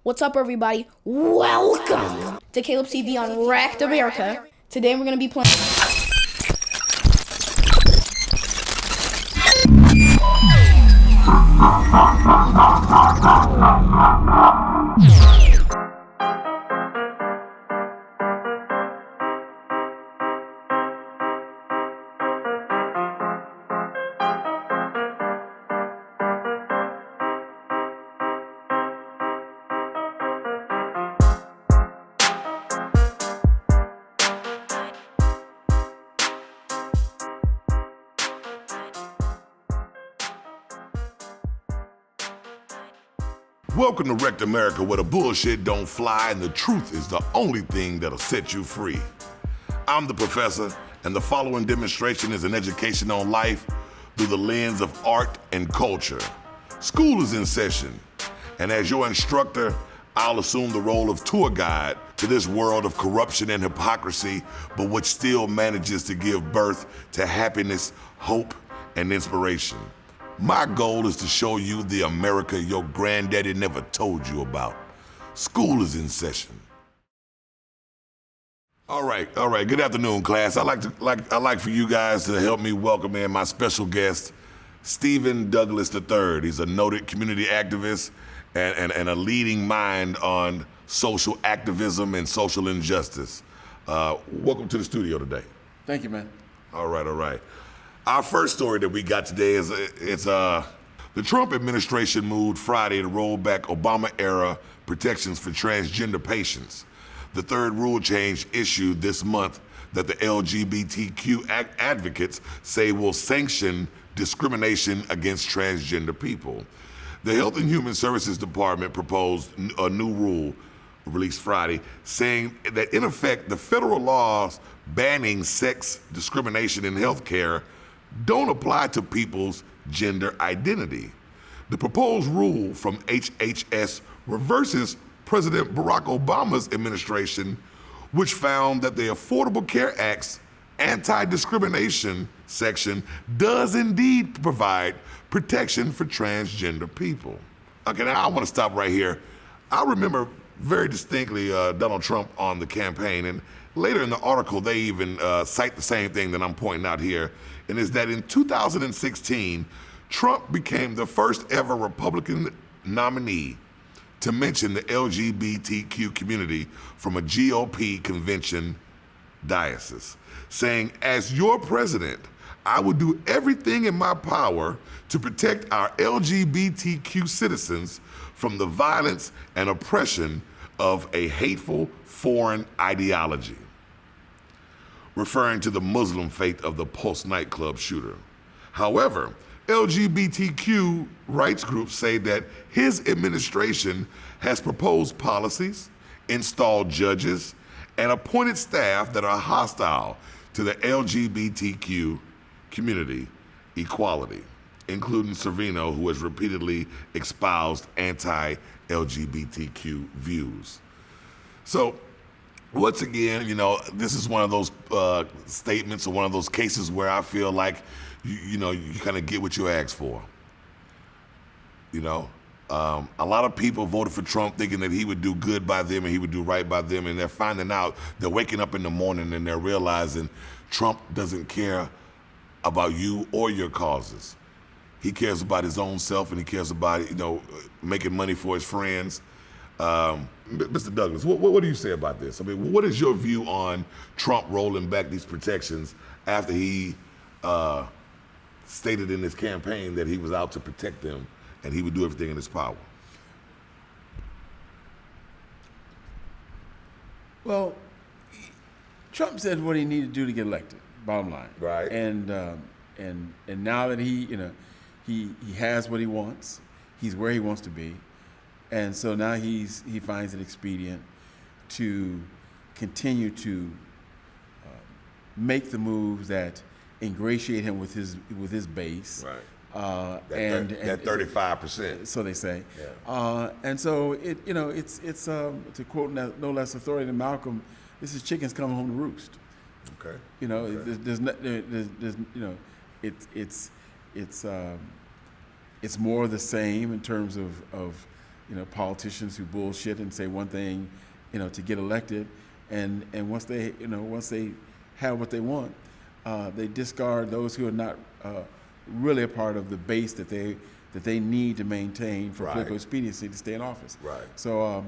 What's up, everybody? Welcome to Caleb TV on Wrecked America. Today we're gonna be playing. Welcome to Wrecked America, where the bullshit don't fly and the truth is the only thing that'll set you free. I'm the professor, and the following demonstration is an education on life through the lens of art and culture. School is in session, and as your instructor, I'll assume the role of tour guide to this world of corruption and hypocrisy, but which still manages to give birth to happiness, hope, and inspiration. My goal is to show you the America your granddaddy never told you about. School is in session. All right. Good afternoon, class. I'd like for you guys to help me welcome in my special guest, Stephen Douglas III. He's a noted community activist and a leading mind on social activism and social injustice. Welcome to the studio today. Thank you, man. All right. Our first story that we got today is the Trump administration moved Friday to roll back Obama-era protections for transgender patients. The third rule change issued this month that the LGBTQ advocates say will sanction discrimination against transgender people. The Health and Human Services Department proposed a new rule released Friday, saying that in effect, the federal laws banning sex discrimination in healthcare don't apply to people's gender identity. The proposed rule from HHS reverses President Barack Obama's administration, which found that the Affordable Care Act's anti-discrimination section does indeed provide protection for transgender people. Okay, now I want to stop right here. I remember very distinctly Donald Trump on the campaign, and later in the article they even cite the same thing that I'm pointing out here, and is that in 2016, Trump became the first ever Republican nominee to mention the LGBTQ community from a GOP convention diocese, saying, "As your president, I will do everything in my power to protect our LGBTQ citizens from the violence and oppression of a hateful foreign ideology," referring to the Muslim faith of the Pulse nightclub shooter. However, LGBTQ rights groups say that his administration has proposed policies, installed judges, and appointed staff that are hostile to the LGBTQ community equality, including Servino, who has repeatedly espoused anti-LGBTQ views. So, once again, this is one of those statements or one of those cases where I feel like, you kind of get what you ask for. A lot of people voted for Trump thinking that he would do good by them and he would do right by them, and they're finding out, they're waking up in the morning and they're realizing Trump doesn't care about you or your causes. He cares about his own self, and he cares about, making money for his friends. Mr. Douglas, what do you say about this? I mean, what is your view on Trump rolling back these protections after he stated in his campaign that he was out to protect them and he would do everything in his power? Well, Trump said what he needed to do to get elected, bottom line. Right. And now that he has what he wants, he's where he wants to be. And so now he finds it expedient to continue to make the moves that ingratiate him with his base. Right. That 35%. So they say. Yeah. And so it's to quote no less authority than Malcolm, this is chickens coming home to roost. Okay. It's more of the same in terms of politicians who bullshit and say one thing, to get elected, and once they have what they want, they discard those who are not really a part of the base that they need to maintain for political expediency to stay in office. Right. So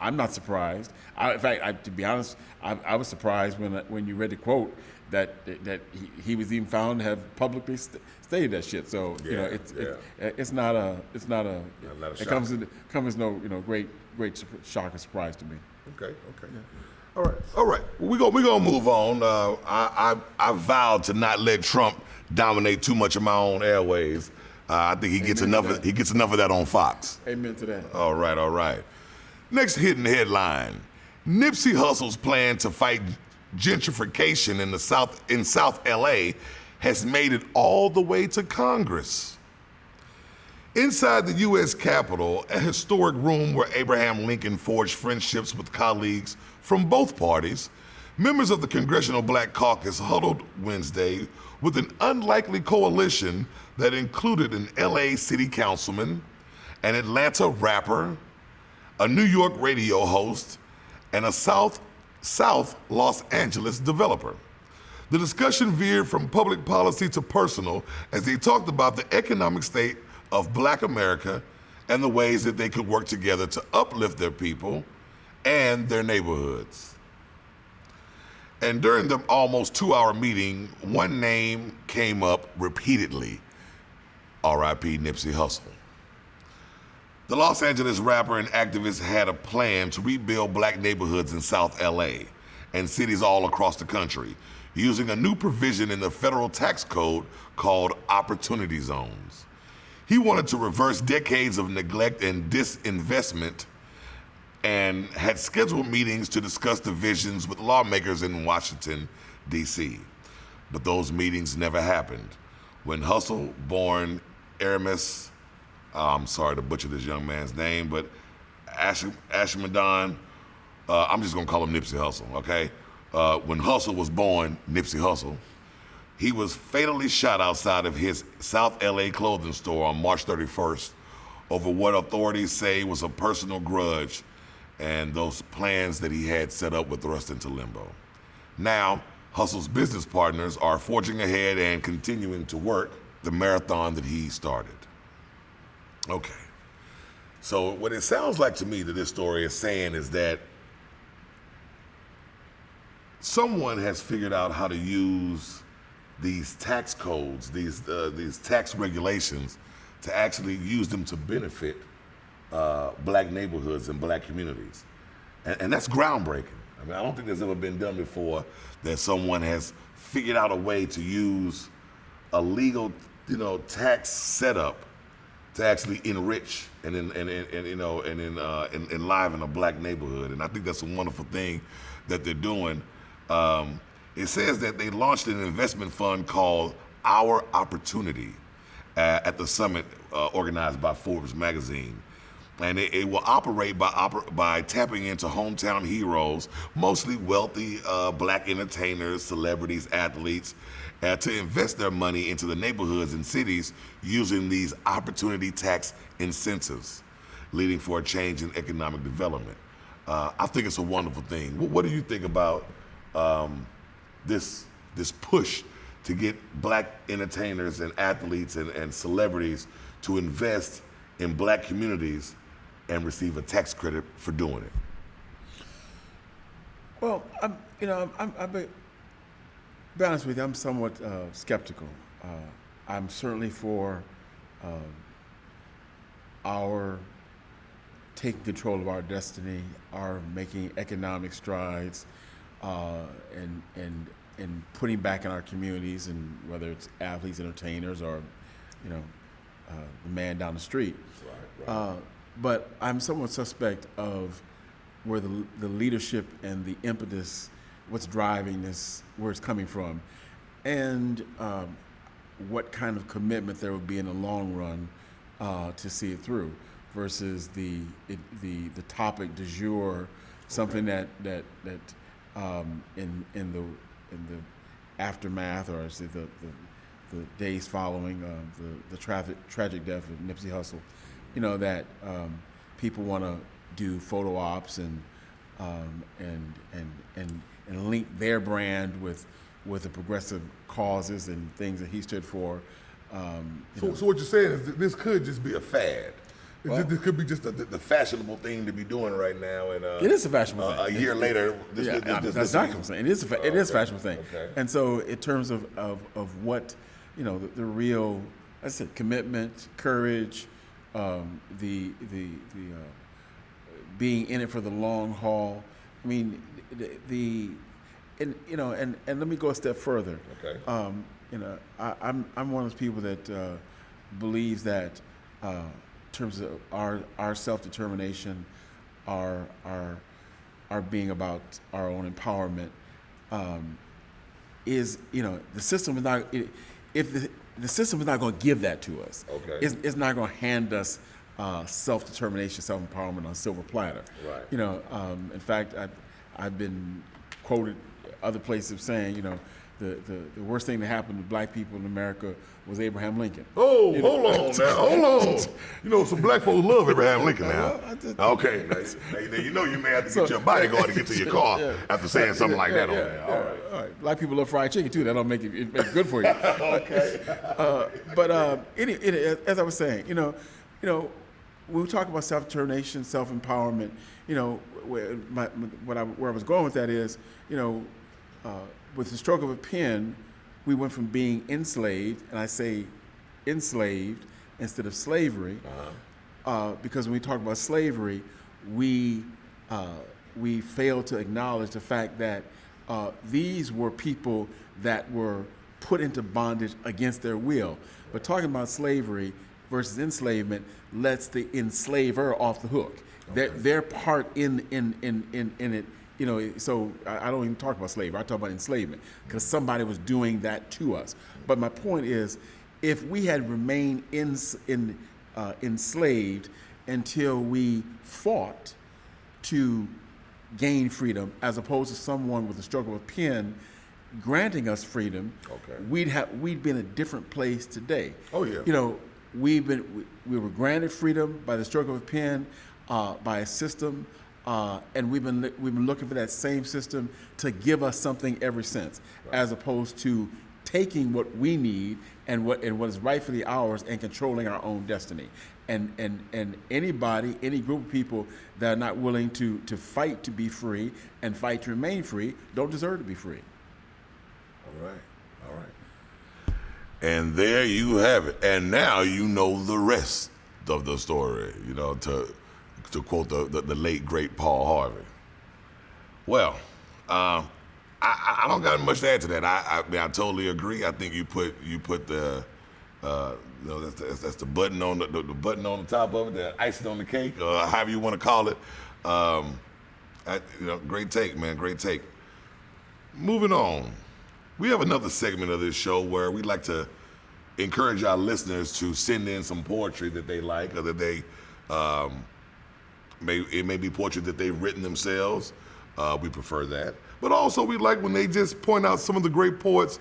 I'm not surprised. In fact, to be honest, I was surprised when you read the quote that he was even found to have publicly stated that shit. So it's not a it comes as no great shock or surprise to me. Okay. Yeah. All right. We're gonna move on. I vowed to not let Trump dominate too much of my own airways. I think he gets enough of that on Fox. Amen to that. All right. Next hidden headline: Nipsey Hussle's plan to fight gentrification in South LA has made it all the way to Congress. Inside the U.S. Capitol, a historic room where Abraham Lincoln forged friendships with colleagues from both parties, members of the Congressional Black Caucus huddled Wednesday with an unlikely coalition that included an LA city councilman, an Atlanta rapper, a New York radio host, and a South Los Angeles developer. The discussion veered from public policy to personal as they talked about the economic state of Black America and the ways that they could work together to uplift their people and their neighborhoods. And during the almost 2-hour meeting, one name came up repeatedly: R.I.P. Nipsey Hussle. The Los Angeles rapper and activist had a plan to rebuild Black neighborhoods in South LA and cities all across the country using a new provision in the federal tax code called opportunity zones. He wanted to reverse decades of neglect and disinvestment and had scheduled meetings to discuss the visions with lawmakers in Washington, D.C. But those meetings never happened. When Hussle, born Aramis, I'm sorry to butcher this young man's name, but Ashmadan, I'm just gonna call him Nipsey Hussle, okay? When Hussle was born, Nipsey Hussle, he was fatally shot outside of his South LA clothing store on March 31st over what authorities say was a personal grudge, and those plans that he had set up were thrust into limbo. Now, Hussle's business partners are forging ahead and continuing to work the marathon that he started. Okay. So what it sounds like to me that this story is saying is that someone has figured out how to use these tax codes, these tax regulations, to actually use them to benefit Black neighborhoods and Black communities. And that's groundbreaking. I mean, I don't think there's ever been done before that someone has figured out a way to use a legal, tax setup to actually enrich and enliven a Black neighborhood. And I think that's a wonderful thing that they're doing. It says that they launched an investment fund called Our Opportunity at the summit organized by Forbes magazine. And it will operate by tapping into hometown heroes, mostly wealthy Black entertainers, celebrities, athletes, to invest their money into the neighborhoods and cities using these opportunity tax incentives, leading for a change in economic development. I think it's a wonderful thing. What do you think about this push to get Black entertainers and athletes and celebrities to invest in Black communities and receive a tax credit for doing it? Well, I'll be honest with you, I'm somewhat skeptical. I'm certainly for our taking control of our destiny, our making economic strides, and putting back in our communities, and whether it's athletes, entertainers, or the man down the street. Right. But I'm somewhat suspect of where the leadership and the impetus, what's driving this, where it's coming from, and what kind of commitment there would be in the long run to see it through, versus the topic du jour, something that in the aftermath, or the days following the tragic death of Nipsey Hussle, that people want to do photo ops and link their brand with the progressive causes and things that he stood for. So what you're saying is that this could just be a fad. This could be just the fashionable thing to be doing right now, and it is a fashionable thing. A year later, that's not what I'm saying. It is a fashionable thing. Okay. And so, in terms of what the real, I said, commitment, courage, the being in it for the long haul. I mean, and let me go a step further. Okay. I'm one of those people that believes that. In terms of our self-determination, our being about our own empowerment, is the system is not if the system is not going to give that to us. Okay. It's not going to hand us self-determination, self-empowerment on a silver platter. Right. In fact, I've been quoted other places saying, the worst thing that happened to black people in America was Abraham Lincoln. Oh, hold on now, hold on. Some black folks love Abraham Lincoln now. Okay, now, you may have to get your bodyguard to get to your car after saying something like that on there. All right. Black people love fried chicken too. That don't make it good for you. Okay. But as I was saying, when we talk about self-determination, self-empowerment, where I was going with that is, with the stroke of a pen, we went from being enslaved, and I say enslaved instead of slavery, because when we talk about slavery, we fail to acknowledge the fact that these were people that were put into bondage against their will. But talking about slavery versus enslavement lets the enslaver off the hook. Okay. Their part in it. So I don't even talk about slavery. I talk about enslavement because somebody was doing that to us. But my point is, if we had remained enslaved until we fought to gain freedom, as opposed to someone with a stroke of a pen granting us freedom, okay, we'd be in a different place today. Oh yeah. We were granted freedom by the stroke of a pen, by a system. And we've been looking for that same system to give us something ever since, right, as opposed to taking what we need and what is rightfully ours and controlling our own destiny. And anybody, any group of people that are not willing to fight to be free and fight to remain free don't deserve to be free. All right. And there you have it. And now you know the rest of the story. To quote the late great Paul Harvey. Well, I don't got much to add to that. I totally agree. I think you put the that's the button on the button on the top of it, the icing on the cake, or however you want to call it. Great take, man. Great take. Moving on, we have another segment of this show where we like to encourage our listeners to send in some poetry that they like or that they. It may be poetry that they've written themselves. We prefer that. But also we like when they just point out some of the great poets,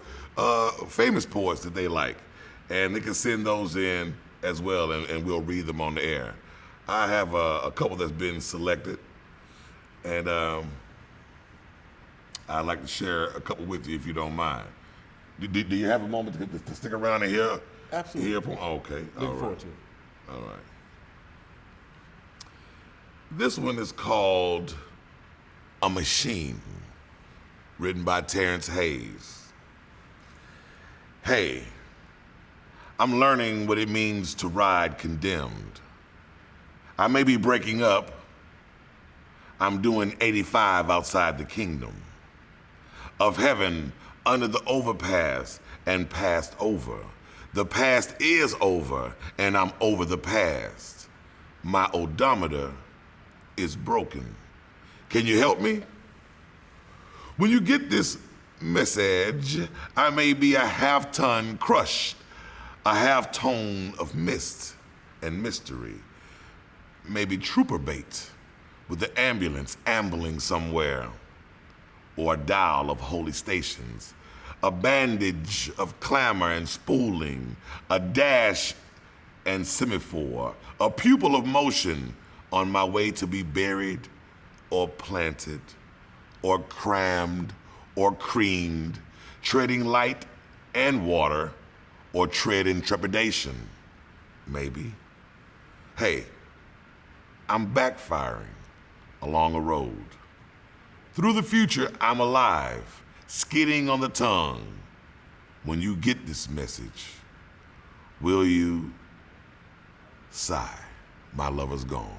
famous poets that they like. And they can send those in as well, and we'll read them on the air. I have a couple that's been selected. And I'd like to share a couple with you if you don't mind. Do you have a moment to stick around and hear? Absolutely. Okay. Looking forward to it. All right. This one is called A Machine, written by Terrence Hayes. Hey, I'm learning what it means to ride condemned. I may be breaking up. I'm doing 85 outside the kingdom of heaven under the overpass and passed over. The past is over and I'm over the past. My odometer is broken. Can you help me? When you get this message, I may be a half-ton crushed, a half-tone of mist and mystery, maybe trooper bait with the ambulance ambling somewhere, or a dial of holy stations, a bandage of clamor and spooling, a dash and semaphore, a pupil of motion on my way to be buried or planted or crammed or creamed, treading light and water or tread in trepidation, maybe. Hey, I'm backfiring along a road. Through the future, I'm alive, skidding on the tongue. When you get this message, will you sigh, my lover's gone?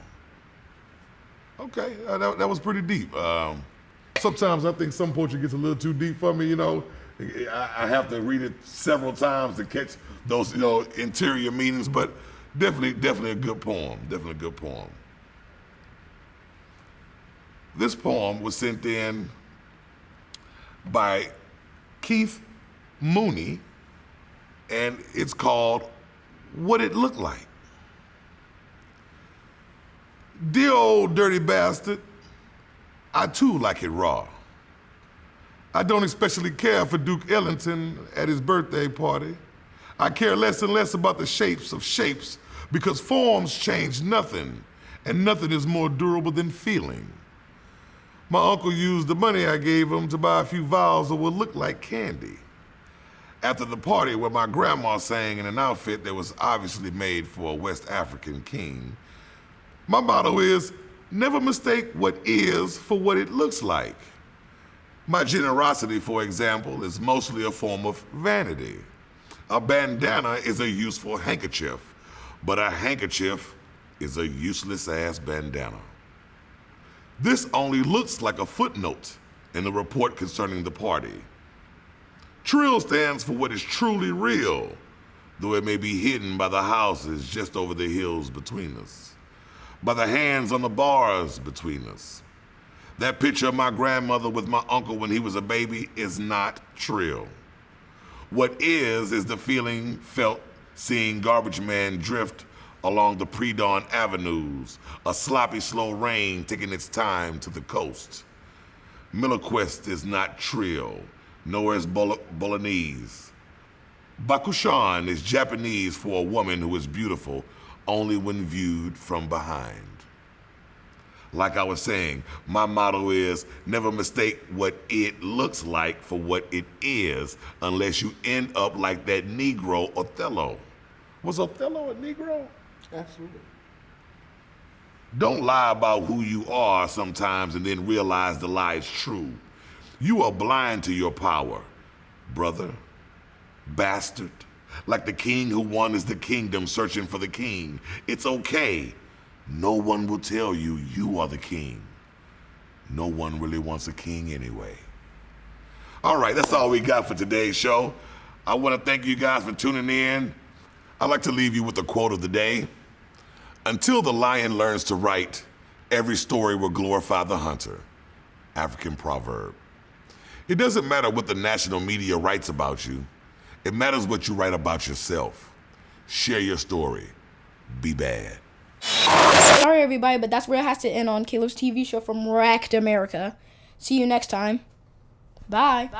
Okay, that was pretty deep. Sometimes I think some poetry gets a little too deep for me, you know. I have to read it several times to catch those, interior meanings, but definitely a good poem, definitely a good poem. This poem was sent in by Keith Mooney, and it's called What It Looked Like. Dear old dirty bastard, I too like it raw. I don't especially care for Duke Ellington at his birthday party. I care less and less about the shapes of shapes because forms change nothing, and nothing is more durable than feeling. My uncle used the money I gave him to buy a few vials of what looked like candy. After the party where my grandma sang in an outfit that was obviously made for a West African king, my motto is, never mistake what is for what it looks like. My generosity, for example, is mostly a form of vanity. A bandana is a useful handkerchief, but a handkerchief is a useless-ass bandana. This only looks like a footnote in the report concerning the party. Trill stands for what is truly real, though it may be hidden by the houses just over the hills between us, by the hands on the bars between us. That picture of my grandmother with my uncle when he was a baby is not trill. What is the feeling felt seeing garbage man drift along the pre-dawn avenues, a sloppy, slow rain taking its time to the coast. Millerquest is not trill, nor is Bolognese. Bakushan is Japanese for a woman who is beautiful only when viewed from behind. Like I was saying, my motto is never mistake what it looks like for what it is unless you end up like that Negro Othello. Was Othello a Negro? Absolutely. Don't lie about who you are sometimes and then realize the lie is true. You are blind to your power, brother, bastard. Like the king who won is the kingdom searching for the king. It's okay. No one will tell you you are the king. No one really wants a king anyway. All right, that's all we got for today's show. I want to thank you guys for tuning in. I'd like to leave you with a quote of the day. Until the lion learns to write, every story will glorify the hunter. African proverb. It doesn't matter what the national media writes about you. It matters what you write about yourself. Share your story. Be bad. Sorry, everybody, but that's where it has to end on Caleb's TV show from Wrecked America. See you next time. Bye.